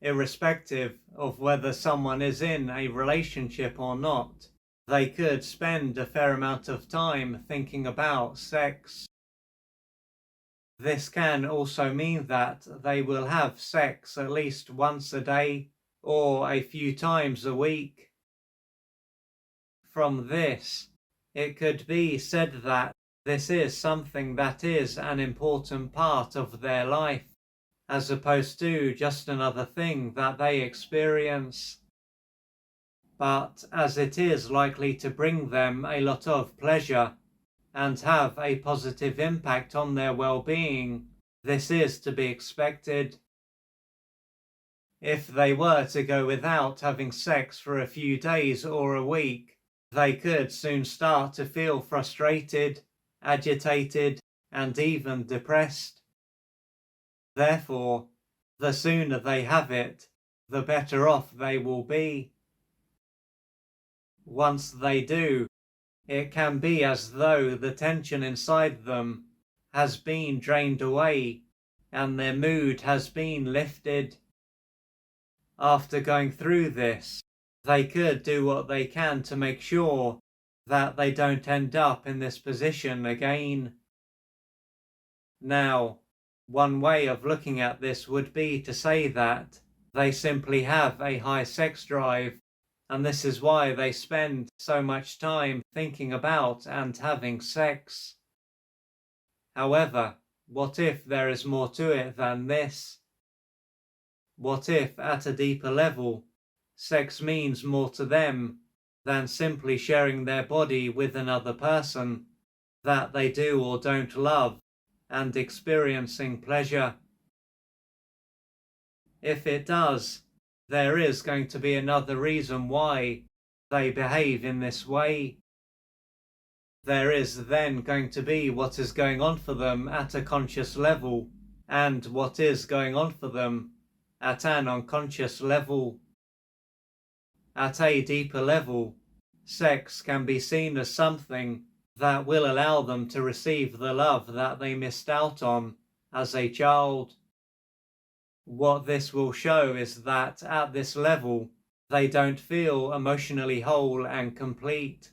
irrespective of whether someone is in a relationship or not. They could spend a fair amount of time thinking about sex. This can also mean that they will have sex at least once a day or a few times a week. From this, it could be said that this is something that is an important part of their life, as opposed to just another thing that they experience. But as it is likely to bring them a lot of pleasure and have a positive impact on their well-being, this is to be expected. If they were to go without having sex for a few days or a week, they could soon start to feel frustrated, agitated, and even depressed. Therefore, the sooner they have it, the better off they will be. Once they do, it can be as though the tension inside them has been drained away and their mood has been lifted. After going through this, they could do what they can to make sure that they don't end up in this position again. Now, one way of looking at this would be to say that they simply have a high sex drive, and this is why they spend so much time thinking about and having sex. However, what if there is more to it than this? What if, at a deeper level, sex means more to them than simply sharing their body with another person that they do or don't love and experiencing pleasure? If it does, there is going to be another reason why they behave in this way. There is then going to be what is going on for them at a conscious level and what is going on for them at an unconscious level. At a deeper level, sex can be seen as something that will allow them to receive the love that they missed out on as a child. What this will show is that at this level, they don't feel emotionally whole and complete.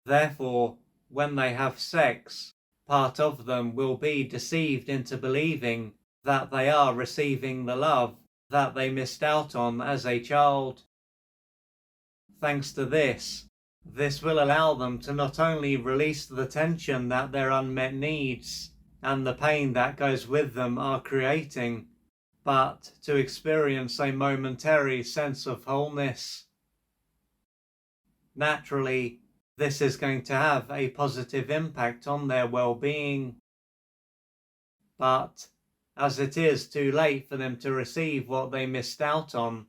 Therefore, when they have sex, part of them will be deceived into believing that they are receiving the love that they missed out on as a child. Thanks to this will allow them to not only release the tension that their unmet needs and the pain that goes with them are creating, but to experience a momentary sense of wholeness. Naturally, this is going to have a positive impact on their well-being. But as it is too late for them to receive what they missed out on,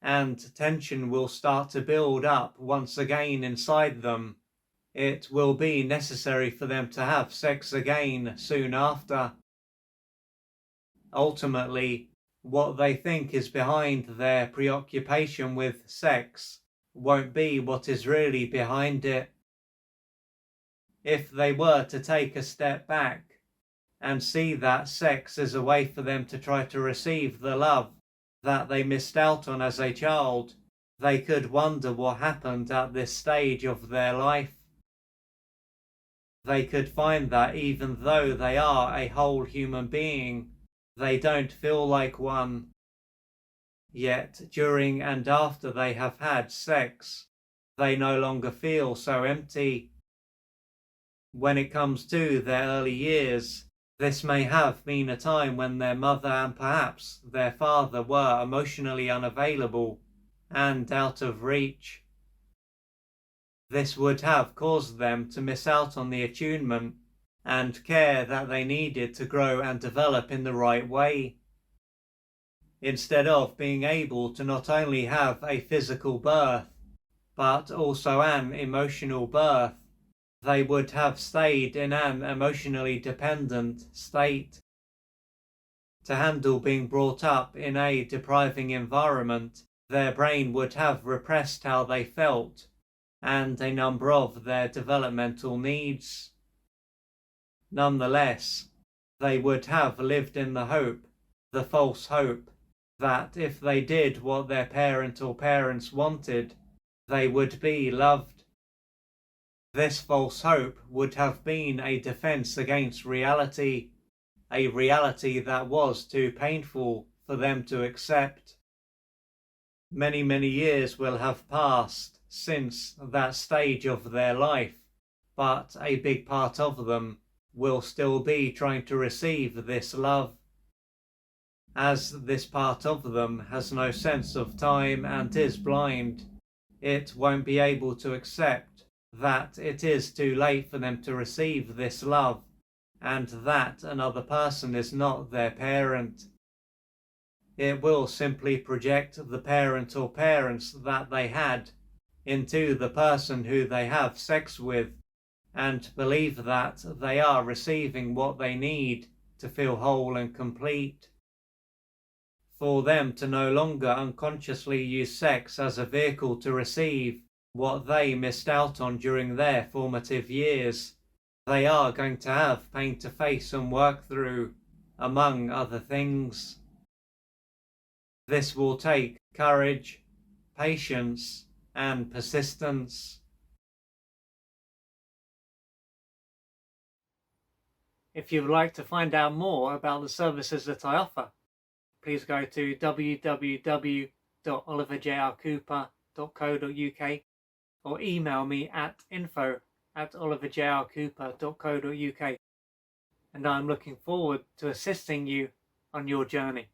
and tension will start to build up once again inside them, it will be necessary for them to have sex again soon after. Ultimately, what they think is behind their preoccupation with sex won't be what is really behind it. If they were to take a step back and see that sex is a way for them to try to receive the love that they missed out on as a child, they could wonder what happened at this stage of their life. They could find that even though they are a whole human being, they don't feel like one. Yet during and after they have had sex, they no longer feel so empty. When it comes to their early years, this may have been a time when their mother and perhaps their father were emotionally unavailable and out of reach. This would have caused them to miss out on the attunement and care that they needed to grow and develop in the right way. Instead of being able to not only have a physical birth, but also an emotional birth, they would have stayed in an emotionally dependent state. To handle being brought up in a depriving environment, their brain would have repressed how they felt and a number of their developmental needs. Nonetheless, they would have lived in the hope, the false hope, that if they did what their parent or parents wanted, they would be loved. This false hope would have been a defense against reality, a reality that was too painful for them to accept. Many, many years will have passed since that stage of their life, but a big part of them will still be trying to receive this love. As this part of them has no sense of time and is blind, it won't be able to accept that it is too late for them to receive this love, and that another person is not their parent. It will simply project the parent or parents that they had into the person who they have sex with, and believe that they are receiving what they need to feel whole and complete. For them to no longer unconsciously use sex as a vehicle to receive what they missed out on during their formative years, they are going to have pain to face and work through, among other things. This will take courage, patience, and persistence. If you would like to find out more about the services that I offer, please go to www.oliverjrcooper.co.uk or email me at info@oliverjrcooper.co.uk, and I'm looking forward to assisting you on your journey.